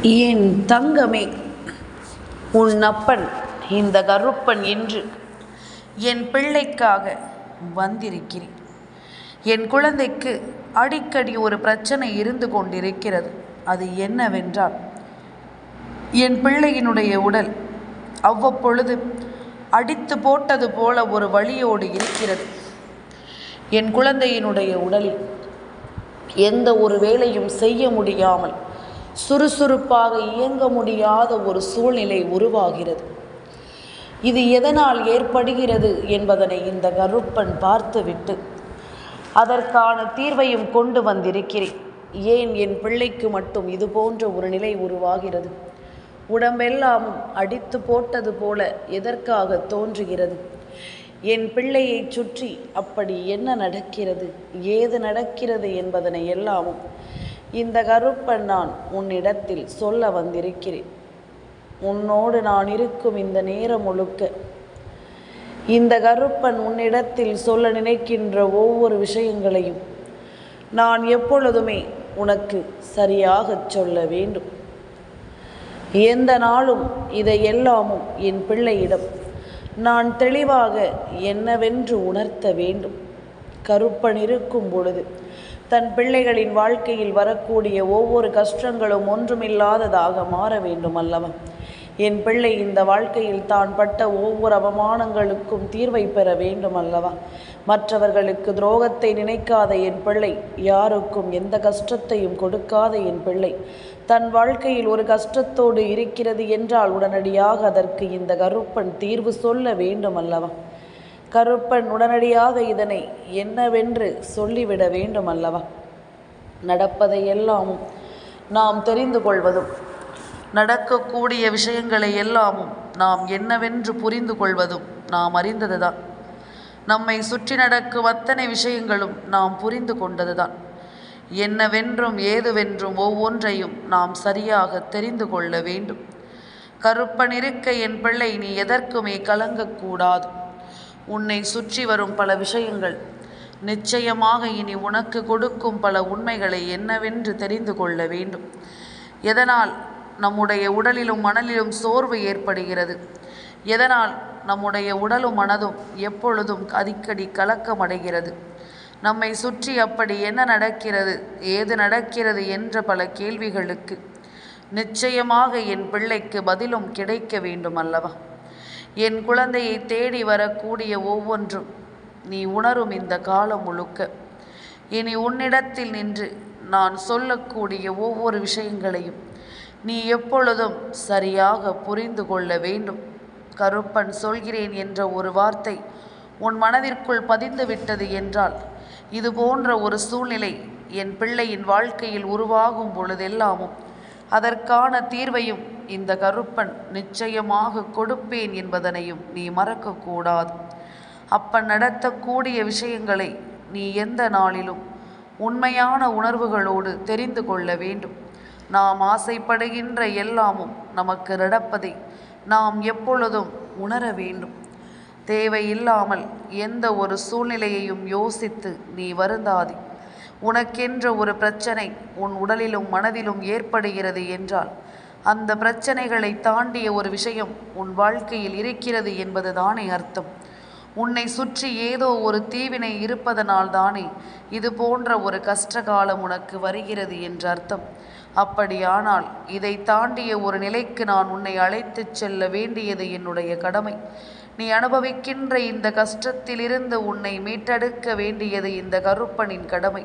என் தங்கமே, உன் அப்பன் இந்த கருப்பன் என்று என் பிள்ளைக்காக வந்திருக்கிறேன். என் குழந்தைக்கு அடிக்கடி ஒரு பிரச்சனை இருந்து கொண்டிருக்கிறது. அது என்னவென்றால், என் பிள்ளையினுடைய உடல் அவ்வப்பொழுது அடித்து போட்டது போல ஒரு வலியோடு இருக்கிறது. என் குழந்தையினுடைய உடலில் எந்த ஒரு வேலையும் செய்ய முடியாமல் சுறுசுறுப்பாக இயங்க முடியாத ஒரு சூழ்நிலை உருவாகிறது. இது எதனால் ஏற்படுகிறது என்பதனை இந்த கருப்பன் பார்த்துவிட்டு அதற்கான தீர்வையும் கொண்டு வந்திருக்கிறேன். ஏன் என் பிள்ளைக்கு மட்டும் இது போன்ற ஒரு நிலை உருவாகிறது? உடம்பெல்லாமும் அடித்து போட்டது போல எதற்காக தோன்றுகிறது? என் பிள்ளையை சுற்றி அப்படி என்ன நடக்கிறது, ஏது நடக்கிறது என்பதனை எல்லாமும் இந்த கருப்பன் நான் உன்னிடத்தில் சொல்ல வந்திருக்கிறேன். உன்னோடு நான் இருக்கும் இந்த நேரம் முழுக்க இந்த கருப்பன் உன்னிடத்தில் சொல்ல நினைக்கின்ற ஒவ்வொரு விஷயங்களையும் நான் எப்பொழுதுமே உனக்கு சரியாக சொல்ல வேண்டும். எந்த நாளும் இதை எல்லாமும் என் பிள்ளையிடம் நான் தெளிவாக என்னவென்று உணர்த்த வேண்டும். கருப்பன் இருக்கும் பொழுது தன் பிள்ளைகளின் வாழ்க்கையில் வரக்கூடிய ஒவ்வொரு கஷ்டங்களும் ஒன்றுமில்லாததாக மாற வேண்டும் அல்லவா? என் பிள்ளை இந்த வாழ்க்கையில் தான் பட்ட ஒவ்வொரு அவமானங்களுக்கும் தீர்வை பெற வேண்டும் அல்லவா? மற்றவர்களுக்கு துரோகத்தை நினைக்காத என் பிள்ளை, யாருக்கும் எந்த கஷ்டத்தையும் கொடுக்காத என் பிள்ளை தன் வாழ்க்கையில் ஒரு கஷ்டத்தோடு இருக்கிறது என்றால் உடனடியாக அதற்கு இந்த கருப்பன் தீர்வு சொல்ல வேண்டும் அல்லவா? கருப்பன் உடனடியாக இதனை என்னவென்று சொல்லிவிட வேண்டும் அல்லவா? நடப்பதை எல்லாமும் நாம் தெரிந்து கொள்வதும் நடக்கக்கூடிய விஷயங்களை எல்லாமும் நாம் என்னவென்று புரிந்து கொள்வதும் நாம் அறிந்ததுதான். நம்மை சுற்றி நடக்கும் அத்தனை விஷயங்களும் நாம் புரிந்து கொண்டதுதான். என்னவென்றும் ஏதுவென்றும் ஒவ்வொன்றையும் நாம் சரியாக தெரிந்து கொள்ள வேண்டும். கருப்பன் இருக்க என் பிள்ளை, நீ எதற்குமே கலங்கக்கூடாது. உன்னை சுற்றி வரும் பல விஷயங்கள் நிச்சயமாக இனி உனக்கு கொடுக்கும் பல உண்மைகளை என்னவென்று தெரிந்து கொள்ள வேண்டும். எதனால் நம்முடைய உடலிலும் மனதிலும் சோர்வு ஏற்படுகிறது? எதனால் நம்முடைய உடலும் மனதும் எப்பொழுதும் அடிக்கடி கலக்கமடைகிறது? நம்மை சுற்றி அப்படி என்ன நடக்கிறது, ஏது நடக்கிறது என்ற பல கேள்விகளுக்கு நிச்சயமாக என் பிள்ளைக்கு பதிலும் கிடைக்க வேண்டும் அல்லவா? என் குழந்தையை தேடி வரக்கூடிய ஒவ்வொன்றும் நீ உணரும் இந்த காலம் முழுக்க இனி உன்னிடத்தில் நின்று நான் சொல்லக்கூடிய ஒவ்வொரு விஷயங்களையும் நீ எப்பொழுதும் சரியாக புரிந்து கொள்ள வேண்டும். கருப்பன் சொல்கிறேன் என்ற ஒரு வார்த்தை உன் மனதிற்குள் பதிந்து விட்டது என்றால், இது போன்ற ஒரு சூழ்நிலை என் பிள்ளையின் வாழ்க்கையில் உருவாகும் பொழுதெல்லாமும் அதற்கான தீர்வையும் இந்த கருப்பன் நிச்சயமாக கொடுப்பேன் என்பதனையும் நீ மறக்கக்கூடாது. அப்பன் நடத்தக்கூடிய விஷயங்களை நீ எந்த நாளிலும் உண்மையான உணர்வுகளோடு தெரிந்து கொள்ள வேண்டும். நாம் ஆசைப்படுகின்ற எல்லாமும் நமக்கு நடப்பதை நாம் எப்பொழுதும் உணர வேண்டும். தேவையில்லாமல் எந்த ஒரு சூழ்நிலையையும் யோசித்து நீ வருந்தாதே. உனக்கென்ற ஒரு பிரச்சனை உன் உடலிலும் மனதிலும் ஏற்படுகிறது என்றால் அந்த பிரச்சனைகளை தாண்டிய ஒரு விஷயம் உன் வாழ்க்கையில் இருக்கிறது என்பது தானே அர்த்தம். உன்னை சுற்றி ஏதோ ஒரு தீவினை இருப்பதனால் தானே இது போன்ற ஒரு கஷ்டகாலம் உனக்கு வருகிறது என்று அர்த்தம். அப்படியானால் இதை தாண்டிய ஒரு நிலைக்கு நான் உன்னை அழைத்துச் செல்ல வேண்டியது என்னுடைய கடமை. நீ அனுபவிக்கின்ற இந்த கஷ்டத்திலிருந்து உன்னை மீட்டெடுக்க வேண்டியது இந்த கருப்பனின் கடமை.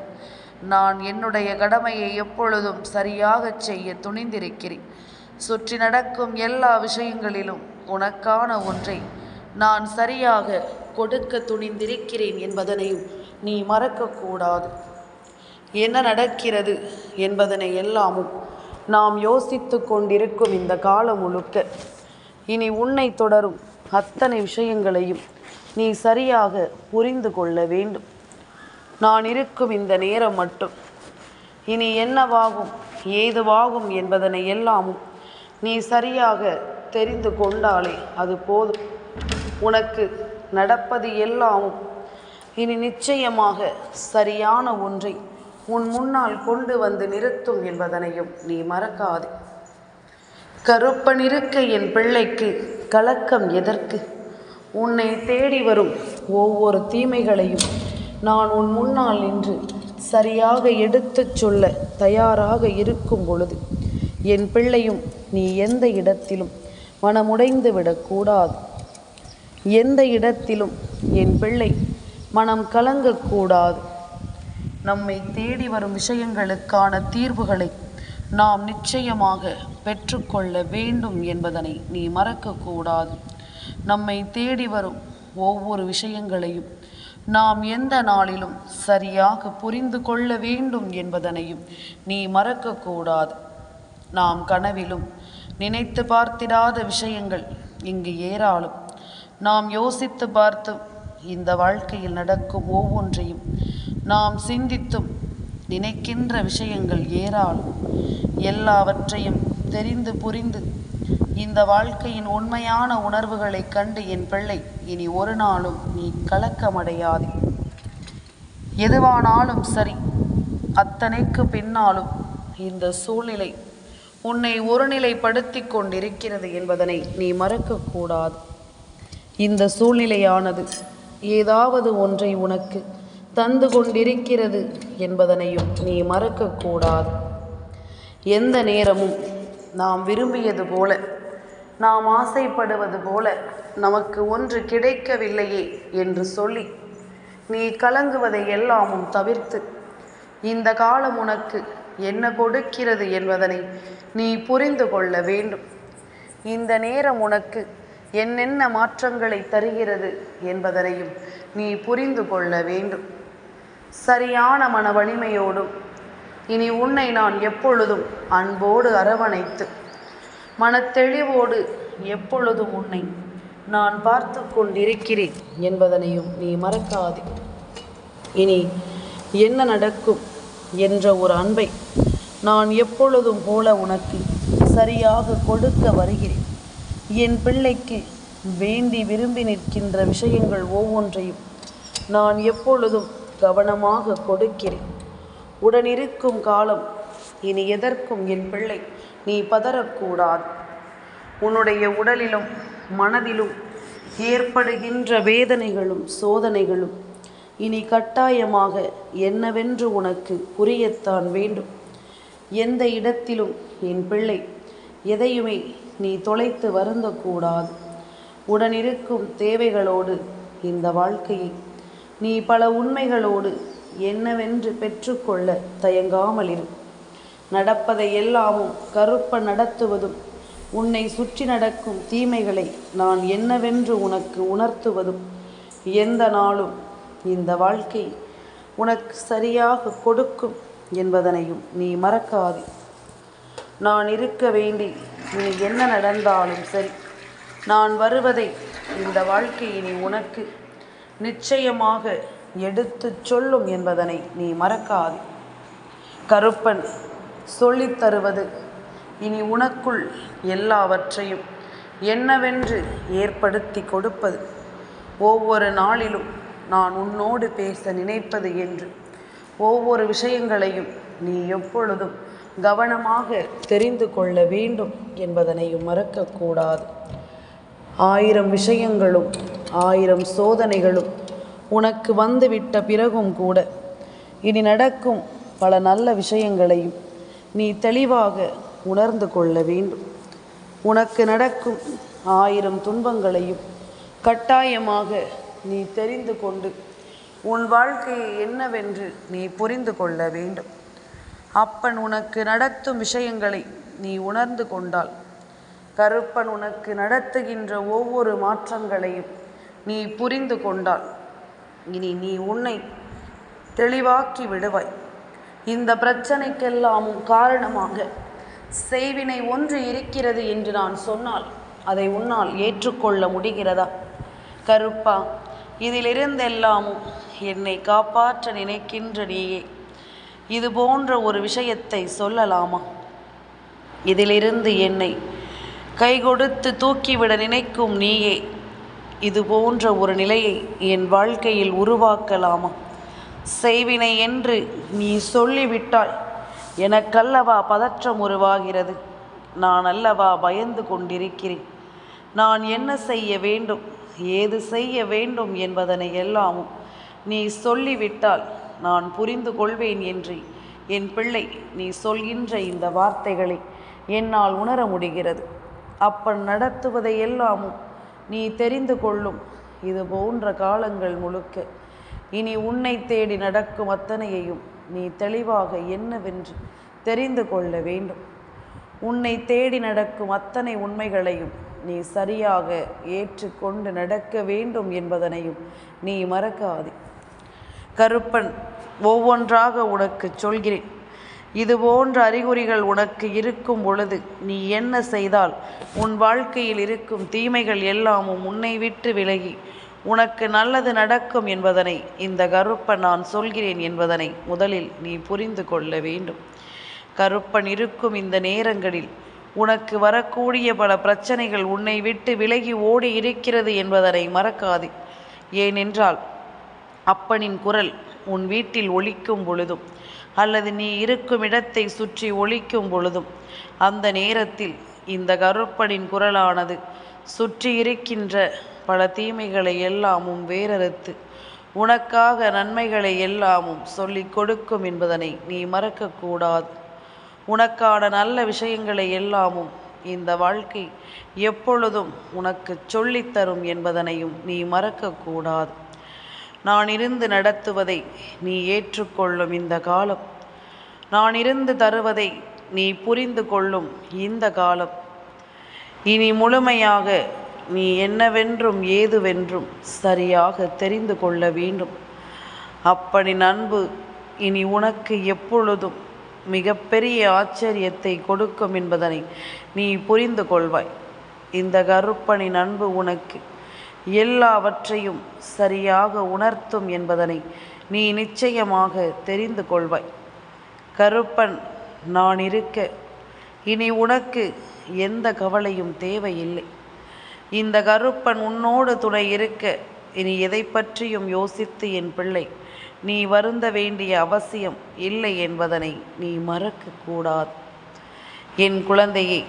நான் என்னுடைய கடமையை எப்பொழுதும் சரியாக செய்ய துணிந்திருக்கிறேன். சுற்றி நடக்கும் எல்லா விஷயங்களிலும் உனக்கான ஒன்றை நான் சரியாக கொடுக்க துணிந்திருக்கிறேன் என்பதனையும் நீ மறக்கக்கூடாது. என்ன நடக்கிறது என்பதனை எல்லாமும் நாம் யோசித்து கொண்டிருக்கும் இந்த காலம் முழுக்க இனி உன்னை தொடரும் அத்தனை விஷயங்களையும் நீ சரியாக புரிந்து கொள்ள வேண்டும். நான் இருக்கும் இந்த நேரம் மட்டும் இனி என்னவாகும், ஏதுவாகும் என்பதனை எல்லாமும் நீ சரியாக தெரிந்து கொண்டாலே அது போதும். உனக்கு நடப்பது எல்லாமும் இனி நிச்சயமாக சரியான ஒன்றை உன் முன்னால் கொண்டு வந்து நிறுத்தும் என்பதனையும் நீ மறக்காதே. கருப்பனிருக்க என் பிள்ளைக்கு கலக்கம் எதற்கு? உன்னை தேடி வரும் ஒவ்வொரு தீமைகளையும் நான் உன் முன்னால் நின்று சரியாக எடுத்துச் சொல்ல தயாராக இருக்கும் பொழுது என் பிள்ளையும் நீ எந்த இடத்திலும் மனமுடைந்து விடக்கூடாது. எந்த இடத்திலும் என் பிள்ளை மனம் கலங்கக்கூடாது. நம்மை தேடி வரும் விஷயங்களுக்கான தீர்வுகளை நாம் நிச்சயமாக பெற்றுக்கொள்ள வேண்டும் என்பதனை நீ மறக்கக்கூடாது. நம்மை தேடி வரும் ஒவ்வொரு விஷயங்களையும் நாம் எந்த நாளிலும் சரியாக புரிந்து கொள்ள வேண்டும் என்பதனையும் நீ மறக்கக்கூடாது. நாம் கனவிலும் நினைத்து பார்த்திடாத விஷயங்கள் இங்கு ஏராளம். நாம் யோசித்து பார்த்தும் இந்த வாழ்க்கையில் நடக்கும் ஒவ்வொன்றையும் நாம் சிந்தித்தும் நினைக்கின்ற விஷயங்கள் ஏராளம். எல்லாவற்றையும் தெரிந்து புரிந்து இந்த வாழ்க்கையின் உண்மையான உணர்வுகளை கண்டு என் பிள்ளை இனி ஒரு நாளும் நீ கலக்கமடையாதே. எதுவானாலும் சரி, அத்தனைக்கு பின்னாலும் இந்த சூழ்நிலை உன்னை ஒருநிலைப்படுத்தி கொண்டிருக்கிறது என்பதனை நீ மறக்கக்கூடாது. இந்த சூழ்நிலையானது ஏதாவது ஒன்றை உனக்கு தந்து கொண்டிருக்கிறது என்பதனையும் நீ மறக்கக்கூடாது. எந்த நேரமும் நாம் விரும்பியது போல, நாம் ஆசைப்படுவது போல நமக்கு ஒன்று கிடைக்கவில்லையே என்று சொல்லி நீ கலங்குவதை எல்லாமும் தவிர்த்து இந்த காலம் உனக்கு என்ன கொடுக்கிறது என்பதனை நீ புரிந்து கொள்ள வேண்டும். இந்த நேரம் உனக்கு என்னென்ன மாற்றங்களை தருகிறது என்பதனையும் நீ புரிந்து கொள்ள வேண்டும். சரியான மன வலிமையோடும் இனி உன்னை நான் எப்பொழுதும் அன்போடு அரவணைத்து மனத்தெளிவோடு எப்பொழுதும் உன்னை நான் பார்த்து கொண்டிருக்கிறேன் என்பதனையும் நீ மறக்காதே. இனி என்ன நடக்கும் என்ற ஒரு அன்பை நான் எப்பொழுதும் போல உனக்கு சரியாக கொடுக்க வருகிறேன். என் பிள்ளைக்கு வேண்டி விரும்பி நிற்கின்ற விஷயங்கள் ஒவ்வொன்றையும் நான் எப்பொழுதும் கவனமாக கொடுக்கிறேன். உடனிருக்கும் காலம் இனி எதற்கும் என் பிள்ளை நீ பதறக்கூடாது. உன்னுடைய உடலிலும் மனதிலும் ஏற்படுகின்ற வேதனைகளும் சோதனைகளும் இனி கட்டாயமாக என்னவென்று உனக்கு புரியத்தான் வேண்டும். எந்த இடத்திலும் என் பிள்ளை எதையுமே நீ தொலைத்து வருந்தக்கூடாது. உடனிருக்கும் தேவைகளோடு இந்த வாழ்க்கையை நீ பல உண்மைகளோடு என்னவென்று பெற்றுக்கொள்ள தயங்காமல் இரு. நடப்பதை எல்லாமும் கருப்பன் நடத்துவதும் உன்னை சுற்றி நடக்கும் தீமைகளை நான் என்னவென்று உனக்கு உணர்த்துவதும் எந்த நாளும் இந்த வாழ்க்கை உனக்கு சரியாக கொடுக்கும் என்பதனையும் நீ மறக்காதே. நான் இருக்க வேண்டி நீ என்ன நடந்தாலும் சரி, நான் வருவதை இந்த வாழ்க்கை இனி உனக்கு நிச்சயமாக எடுத்துச் சொல்லும் என்பதனை நீ மறக்காதே. கருப்பன் சொல்லித் தருவது இனி உனக்குள் எல்லாவற்றையும் என்னவென்று ஏற்படுத்தி கொடுப்பது, ஒவ்வொரு நாளிலும் நான் உன்னோடு பேச நினைப்பது என்று ஒவ்வொரு விஷயங்களையும் நீ எப்பொழுதும் கவனமாக தெரிந்து கொள்ள வேண்டும் என்பதனையும் மறக்கக்கூடாது. 1000 விஷயங்களும் 1000 சோதனைகளும் உனக்கு வந்துவிட்ட பிறகும் கூட இனி நடக்கும் பல நல்ல விஷயங்களையும் நீ தெளிவாக உணர்ந்து கொள்ள வேண்டும். உனக்கு நடக்கும் 1000 துன்பங்களையும் கட்டாயமாக நீ தெரிந்து கொண்டு உன் வாழ்க்கையை என்னவென்று நீ புரிந்து கொள்ள வேண்டும். அப்பன் உனக்கு நடத்தும் விஷயங்களை நீ உணர்ந்து கொண்டால், கருப்பன் உனக்கு நடத்துகின்ற ஒவ்வொரு மாற்றங்களையும் நீ புரிந்து கொண்டால் இனி நீ உன்னை தெளிவாக்கி விடுவாய். இந்த பிரச்சனைக்கெல்லாமும் காரணமாக செய்வினை ஒன்று இருக்கிறது என்று நான் சொன்னால் அதை உன்னால் ஏற்றுக்கொள்ள முடிகிறதா? கருப்பா, இதிலிருந்தெல்லாமும் என்னை காப்பாற்ற நினைக்கின்ற நீயே இது போன்ற ஒரு விஷயத்தை சொல்லலாமா? இதிலிருந்து என்னை கை கொடுத்து தூக்கிவிட நினைக்கும் நீயே இது போன்ற ஒரு நிலையை என் வாழ்க்கையில் உருவாக்கலாமா? செய்வினை என்று நீ சொல்லிவிட்டால் எனக்கல்லவா பதற்றம் உருவாகிறது. நான் அல்லவா பயந்து கொண்டிருக்கிறேன். நான் என்ன செய்ய வேண்டும், ஏது செய்ய வேண்டும் என்பதனை எல்லாமும் நீ சொல்லிவிட்டால் நான் புரிந்து கொள்வேன் என்று என் பிள்ளை நீ சொல்கின்ற இந்த வார்த்தைகளை என்னால் உணர முடிகிறது. அப்பன் நடத்துவதை எல்லாமும் நீ தெரிந்து கொள்ளும். இது போன்ற காலங்கள் முழுக்க இனி உன்னை தேடி நடக்கும் அத்தனையையும் நீ தெளிவாக என்னவென்று தெரிந்து கொள்ள வேண்டும். உன்னை தேடி நடக்கும் அத்தனை உண்மைகளையும் நீ சரியாக ஏற்றுக்கொண்டு நடக்க வேண்டும் என்பதனையும் நீ மறக்காதே. கருப்பன் ஒவ்வொன்றாக உனக்கு சொல்கிறேன். இது போன்ற அறிகுறிகள் உனக்கு இருக்கும் பொழுது நீ என்ன செய்தால் உன் வாழ்க்கையில் இருக்கும் தீமைகள் எல்லாமும் உன்னை விட்டு விலகி உனக்கு நல்லது நடக்கும் என்பதனை இந்த கருப்பன் நான் சொல்கிறேன் என்பதனை முதலில் நீ புரிந்து கொள்ள வேண்டும். கருப்பன் இருக்கும் இந்த நேரங்களில் உனக்கு வரக்கூடிய பல பிரச்சனைகள் உன்னை விட்டு விலகி ஓடி இருக்கிறது என்பதனை மறக்காதே. ஏனென்றால் அப்பனின் குரல் உன் வீட்டில் ஒலிக்கும் பொழுதும் அல்லது நீ இருக்கும் இடத்தை சுற்றி ஒலிக்கும் பொழுதும் அந்த நேரத்தில் இந்த கருப்பனின் குரலானது சுற்றி இருக்கின்ற பல தீமைகளை எல்லாமும் வேறறுத்து உனக்காக நன்மைகளை எல்லாமும் சொல்லிக் கொடுக்கும் என்பதனை நீ மறக்கக்கூடாது. உனக்கான நல்ல விஷயங்களை எல்லாமும் இந்த வாழ்க்கை எப்பொழுதும் உனக்கு சொல்லித்தரும் என்பதனையும் நீ மறக்கக்கூடாது. நான் இருந்து நடத்துவதை நீ ஏற்றுக்கொள்ளும் இந்த காலம், நான் இருந்து தருவதை நீ புரிந்து கொள்ளும் இந்த காலம், இனி முழுமையாக நீ என்னவென்றும் ஏதுவென்றும் சரியாக தெரிந்து கொள்ள வேண்டும். அப்பனின் அன்பு இனி உனக்கு எப்பொழுதும் மிகப்பெரிய ஆச்சரியத்தை கொடுக்கும் என்பதனை நீ புரிந்து கொள்வாய். இந்த கருப்பனின் அன்பு உனக்கு எல்லாவற்றையும் சரியாக உணர்த்தும் என்பதனை நீ நிச்சயமாக தெரிந்து கொள்வாய். கருப்பன் நான் இருக்க இனி உனக்கு எந்த கவலையும் தேவையில்லை. இந்த கருப்பன் உன்னோடு துணை இருக்க இனி எதை பற்றியும் யோசித்து என் பிள்ளை நீ வருந்த வேண்டிய அவசியம் இல்லை என்பதனை நீ மறக்கக்கூடாது. என் குழந்தையே,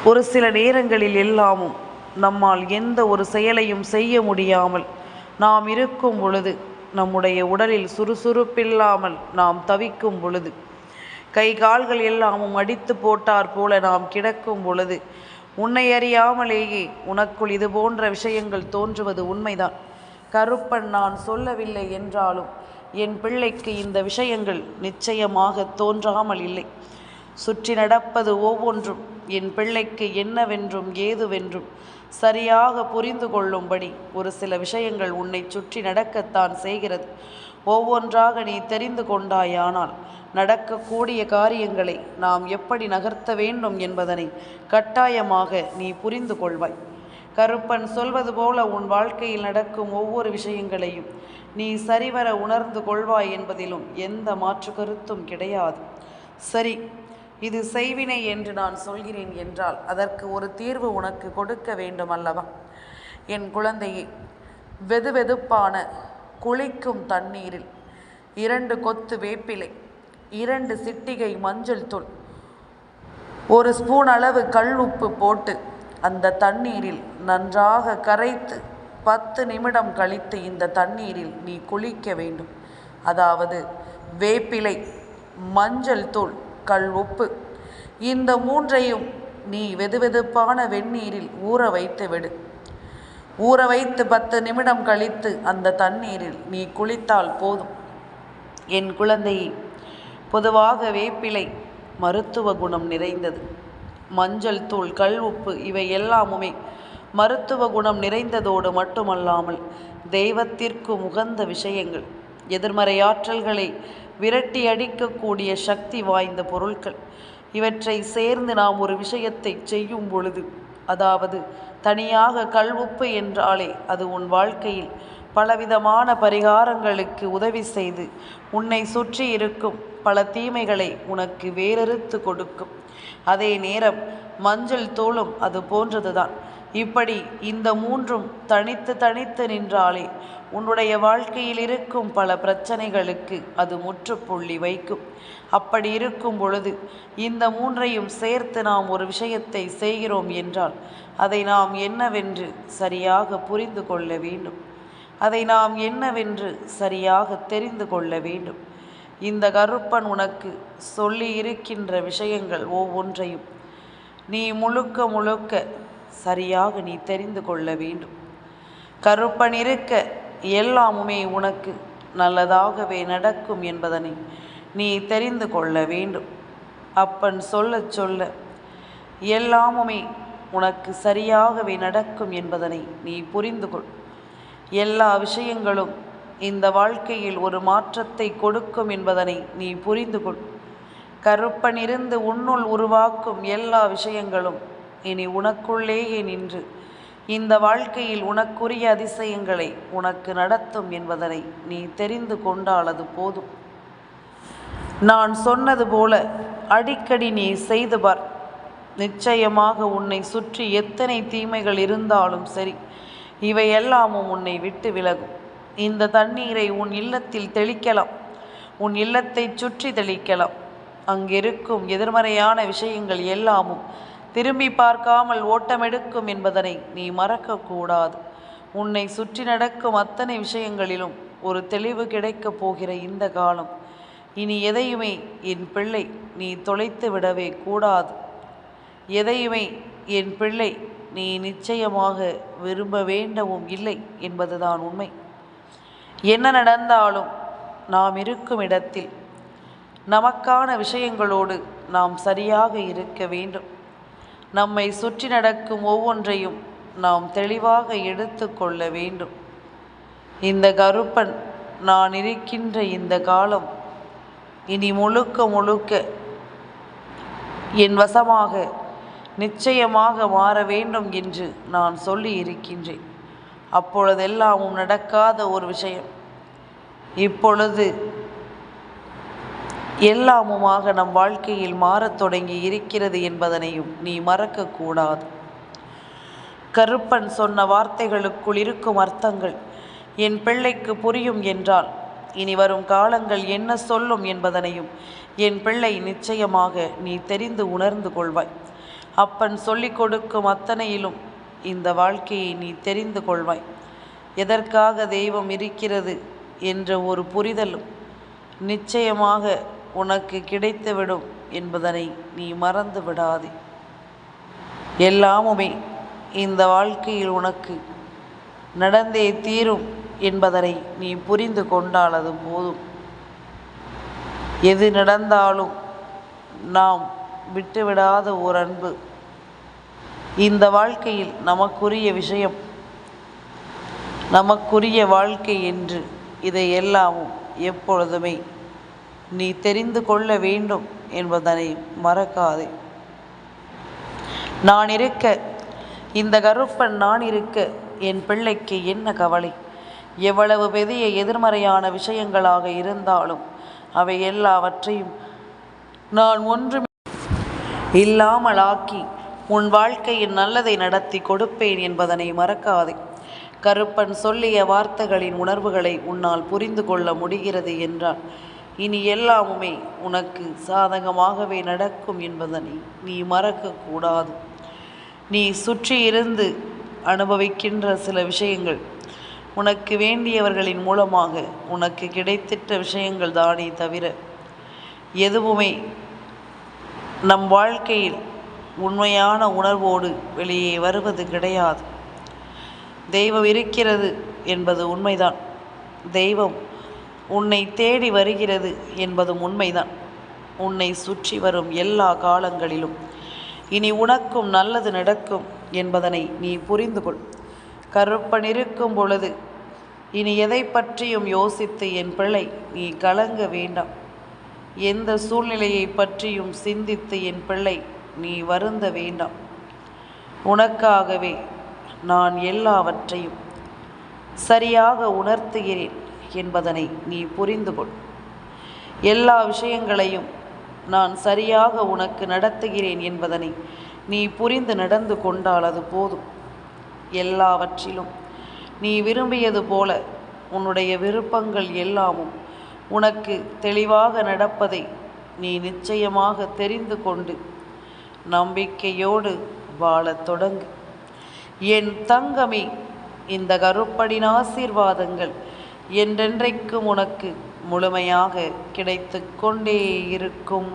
ஒரு சில நேரங்களில் எல்லாமும் நம்மால் எந்த ஒரு செயலையும் செய்ய முடியாமல் நாம் இருக்கும் பொழுது, நம்முடைய உடலில் சுறுசுறுப்பில்லாமல் நாம் தவிக்கும் பொழுது, கை கால்கள் எல்லாமும் அடித்து போட்டார் போல நாம் கிடக்கும் பொழுது, உன்னை அறியாமலேயே உனக்குள் இது போன்ற விஷயங்கள் தோன்றுவது உண்மைதான். கருப்பன் நான் சொல்லவில்லை என்றாலும் என் பிள்ளைக்கு இந்த விஷயங்கள் நிச்சயமாக தோன்றாமல் இல்லை. சுற்றி நடப்பது ஒவ்வொன்றும் என் பிள்ளைக்கு என்னவென்றும் ஏதுவென்றும் சரியாக புரிந்து கொள்ளும்படி ஒரு சில விஷயங்கள் உன்னை சுற்றி நடக்கத்தான் செய்கிறது. ஒவ்வொன்றாக நீ தெரிந்து கொண்டாயானால் நடக்கக்கூடிய காரியங்களை நாம் எப்படி நகர்த்த வேண்டும் என்பதனை கட்டாயமாக நீ புரிந்து கொள்வாய். கருப்பன் சொல்வது போல உன் வாழ்க்கையில் நடக்கும் ஒவ்வொரு விஷயங்களையும் நீ சரிவர உணர்ந்து கொள்வாய் என்பதிலும் எந்த மாற்று கருத்தும் கிடையாது. சரி, இது செய்வினை என்று நான் சொல்கிறேன் என்றால் அதற்கு ஒரு தீர்வு உனக்கு கொடுக்க வேண்டும் அல்லவா? என் குழந்தையே, வெதுவெதுப்பான குளிக்கும் தண்ணீரில் 2 கொத்து வேப்பிலை, 2 சிட்டிகை மஞ்சள் தூள், 1 ஸ்பூன் அளவு கல் உப்பு போட்டு அந்த தண்ணீரில் நன்றாக கரைத்து 10 நிமிடம் கழித்து இந்த தண்ணீரில் நீ குளிக்க வேண்டும். அதாவது வேப்பிலை, மஞ்சள் தூள், கல் உப்பு, இந்த 3ஐயும் நீ வெதுவெதுப்பான வெந்நீரில் ஊற வைத்து விடு. ஊற வைத்து 10 நிமிடம் கழித்து அந்த தண்ணீரில் நீ குளித்தால் போதும். என் குழந்தையே, பொதுவாக வேப்பிலை மருத்துவ குணம் நிறைந்தது. மஞ்சள் தூள், கல் உப்பு இவை எல்லாமுமே மருத்துவ குணம் நிறைந்ததோடு மட்டுமல்லாமல் தெய்வத்திற்கு உகந்த விஷயங்கள், எதிர்மறை ஆற்றல்களை விரட்டி அடிக்கக்கூடிய சக்தி வாய்ந்த பொருட்கள். இவற்றை சேர்ந்து நாம் ஒரு விஷயத்தை செய்யும் பொழுது, அதாவது தனியாக கல் உப்பு என்றாலே அது உன் வாழ்க்கையில் பலவிதமான பரிகாரங்களுக்கு உதவி செய்து உன்னை சுற்றி இருக்கும் பல தீமைகளை உனக்கு வேறறுத்து கொடுக்கும். அதே நேரம் மஞ்சள் தூளும் அது போன்றதுதான். இப்படி இந்த 3ம் தனித்து நின்றாலே உன்னுடைய வாழ்க்கையில் இருக்கும் பல பிரச்சனைகளுக்கு அது முற்றுப்புள்ளி வைக்கும். அப்படி இருக்கும் பொழுது இந்த மூன்றையும் சேர்த்து நாம் ஒரு விஷயத்தை செய்கிறோம் என்றால் அதை நாம் என்னவென்று சரியாக புரிந்து கொள்ள வேண்டும். அதை நாம் என்னவென்று சரியாக தெரிந்து கொள்ள வேண்டும். இந்த கருப்பன் உனக்கு சொல்லி இருக்கின்ற விஷயங்கள் ஒவ்வொன்றையும் நீ முழுக்க முழுக்க சரியாக நீ தெரிந்து கொள்ள வேண்டும். கருப்பன் இருக்க எல்லாமுமே உனக்கு நல்லதாகவே நடக்கும் என்பதனை நீ தெரிந்து கொள்ள வேண்டும். அப்பன் சொல்ல சொல்ல எல்லாமுமே உனக்கு சரியாகவே நடக்கும் என்பதனை நீ புரிந்து கொள். எல்லா விஷயங்களும் இந்த வாழ்க்கையில் ஒரு மாற்றத்தை கொடுக்கும் என்பதனை நீ புரிந்து கொள். கருப்பன் இருந்து உன்னுள் உருவாக்கும் எல்லா விஷயங்களும் இனி உனக்குள்ளேயே நின்று இந்த வாழ்க்கையில் உனக்குரிய அதிசயங்களை உனக்கு நடத்தும் என்பதனை நீ தெரிந்து கொண்டால் அது போதும். நான் சொன்னது போல அடிக்கடி நீ செய்து பார். நிச்சயமாக உன்னை சுற்றி எத்தனை தீமைகள் இருந்தாலும் சரி, இவையெல்லாமும் உன்னை விட்டு விலகும். இந்த தண்ணீரை உன் இல்லத்தில் தெளிக்கலாம், உன் இல்லத்தை சுற்றி தெளிக்கலாம். அங்கிருக்கும் எதிர்மறையான விஷயங்கள் எல்லாமும் திரும்பி பார்க்காமல் ஓட்டமெடுக்கும் என்பதனை நீ மறக்கக்கூடாது. உன்னை சுற்றி நடக்கும் அத்தனை விஷயங்களிலும் ஒரு தெளிவு கிடைக்கப் போகிற இந்த காலம் இனி எதையுமே என் பிள்ளை நீ தொலைத்து விடவே கூடாது. எதையுமே என் பிள்ளை நீ நிச்சயமாக விரும்ப வேண்டவும் இல்லை என்பதுதான் உண்மை. என்ன நடந்தாலும் நாம் இருக்கும் இடத்தில் நமக்கான விஷயங்களோடு நாம் சரியாக இருக்க வேண்டும். நம்மை சுற்றி நடக்கும் ஒவ்வொன்றையும் நாம் தெளிவாக எடுத்து கொள்ள வேண்டும். இந்த கருப்பன் நான் இருக்கின்ற இந்த காலம் இனி முழுக்க முழுக்க என் வசமாக நிச்சயமாக மாற வேண்டும் என்று நான் சொல்லி இருக்கின்றேன். அப்பொழுதெல்லாமும் நடக்காத ஒரு விஷயம் இப்பொழுது எல்லாமுமாக நம் வாழ்க்கையில் மாறத் தொடங்கி இருக்கிறது என்பதனையும் நீ மறக்கக்கூடாது. கருப்பன் சொன்ன வார்த்தைகளுக்குள் இருக்கும் அர்த்தங்கள் என் பிள்ளைக்கு புரியும் என்றால் இனி வரும் காலங்கள் என்ன சொல்லும் என்பதனையும் என் பிள்ளை நிச்சயமாக நீ தெரிந்து உணர்ந்து கொள்வாய். அப்பன் சொல்லிக் கொடுக்கும் அத்தனையிலும் இந்த வாழ்க்கையை நீ தெரிந்து கொள்வாய். எதற்காக தெய்வம் இருக்கிறது என்ற ஒரு புரிதலும் நிச்சயமாக உனக்கு கிடைத்துவிடும் என்பதனை நீ மறந்து விடாதே. எல்லாமுமே இந்த வாழ்க்கையில் உனக்கு நடந்தே தீரும் என்பதனை நீ புரிந்து கொண்டால் அது போதும். எது நடந்தாலும் நாம் விட்டுவிடாத ஒரு அன்பு இந்த வாழ்க்கையில் நமக்குரிய விஷயம், நமக்குரிய வாழ்க்கை என்று இதை எல்லாமும் எப்பொழுதுமே நீ தெரிந்து கொள்ள வேண்டும் என்பதனை மறக்காதே. நான் இருக்க, இந்த கருப்பன் நான் இருக்க என் பிள்ளைக்கு என்ன கவலை? எவ்வளவு பெரிய எதிர்மறையான விஷயங்களாக இருந்தாலும் அவை எல்லாவற்றையும் நான் ஒன்றும் இல்லாமலாக்கி உன் வாழ்க்கையின் நல்லதை நடத்தி கொடுப்பேன் என்பதனை மறக்காதே. கருப்பன் சொல்லிய வார்த்தைகளின் உணர்வுகளை உன்னால் புரிந்து கொள்ள முடிகிறது என்றால் இனி எல்லாமுமே உனக்கு சாதகமாகவே நடக்கும் என்பதனை நீ மறக்கக்கூடாது. நீ சுற்றி இருந்து அனுபவிக்கின்ற சில விஷயங்கள் உனக்கு வேண்டியவர்களின் மூலமாக உனக்கு கிடைத்திட்ட விஷயங்கள் தானே தவிர எதுவுமே நம் வாழ்க்கையில் உண்மையான உணர்வோடு வெளியே வருவது கிடையாது. தெய்வம் இருக்கிறது என்பது உண்மைதான். தெய்வம் உன்னை தேடி வருகிறது என்பதும் உண்மைதான். உன்னை சுற்றி வரும் எல்லா காலங்களிலும் இனி உனக்கும் நல்லது நடக்கும் என்பதனை நீ புரிந்து கொள். கருப்பன் இருக்கும் பொழுது இனி எதை பற்றியும் யோசித்து என் பிள்ளை நீ கலங்க வேண்டாம். எந்த சூழ்நிலையை பற்றியும் சிந்தித்து என் பிள்ளை நீ வருந்த வேண்டாம். உனக்காகவே நான் எல்லாவற்றையும் சரியாக உணர்த்துகிறேன் என்பதனை நீ புரிந்து கொள். எல்லா விஷயங்களையும் நான் சரியாக உனக்கு நடத்துகிறேன் என்பதனை நீ புரிந்து நடந்து கொண்டால் அது போதும். எல்லாவற்றிலும் நீ விரும்பியது போல உன்னுடைய விருப்பங்கள் எல்லாமும் உனக்கு தெளிவாக நடப்பதை நீ நிச்சயமாக தெரிந்து கொண்டு நம்பிக்கையோடு வாழத் தொடங்கு. என் தங்கமே, இந்த கருப்பனின் ஆசீர்வாதங்கள் என்றென்றைக்கும் உனக்கு முழுமையாக கிடைத்து கொண்டே இருக்கும்.